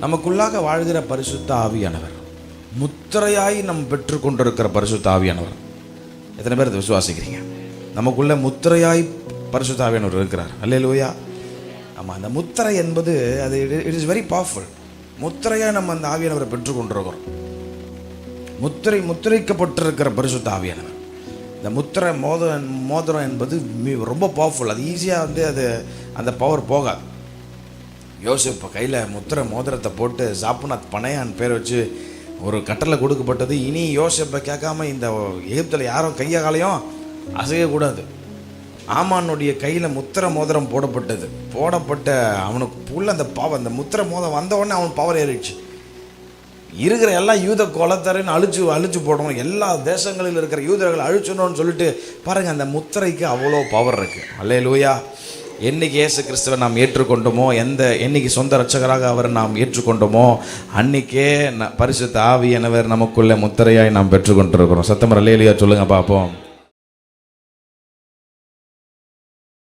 நமக்குள்ளாக வாழ்கிற பரிசுத்த ஆவியானவர், முத்திரையாய் நம் பெற்று கொண்டிருக்கிற பரிசுத்த ஆவியானவர். எத்தனை பேர் அதை விசுவாசிக்கிறீங்க? நமக்குள்ள முத்திரையாய் பரிசுத்த ஆவியானவர் இருக்கிறார். அல்லேலூயா. ஆமாம், அந்த முத்திரை என்பது அது இட் இஸ் வெரி பவர்ஃபுல். முத்திரையாய் நம்ம அந்த ஆவியானவரை பெற்று கொண்டிருக்கிறோம். முத்திரைக்கப்பட்டிருக்கிற பரிசுத்த ஆவியானவர். இந்த முத்திரை மோதிரம் என்பது ரொம்ப பவர்ஃபுல். அது ஈஸியாக அது அந்த பவர் போகாது. யோசிப்பு கையில் மோதிரத்தை போட்டு சாப்புநாத் பனையான் பேர் வச்சு ஒரு கட்டளை கொடுக்கப்பட்டது. இனி யோசிப்பை கேட்காம இந்த எகிப்தில் யாரும் கையை காலையும் அசையக்கூடாது. ஆமானுடைய கையில் மோதிரம் போடப்பட்ட அவனுக்கு உள்ள அந்த பவர், அந்த மோதிரம் வந்த உடனே அவன் பவர் ஏறிடுச்சு. இருக்கிற எல்லா யூத கொலத்தரைன்னு அழிச்சு போடணும், எல்லா தேசங்களில் இருக்கிற யூதர்கள் அழிச்சணும்னு சொல்லிட்டு பாருங்கள், அந்த முத்திரைக்கு அவ்வளோ பவர் இருக்குது. அல்லேலூயா. என்னைக்கு இயேசு கிறிஸ்துவை நாம் ஏற்றுக்கொண்டோமோ, என்னைக்கு சொந்த இரட்சகராக அவரை நாம் ஏற்றுக்கொண்டோமோ, அன்னைக்கே பரிசுத்த ஆவியானவர் நமக்குள்ள முத்திரையாய் நாம் பெற்றுக்கொண்டிருக்கிறோம். சத்தம் அல்லேலூயா சொல்லுங்க பார்ப்போம்.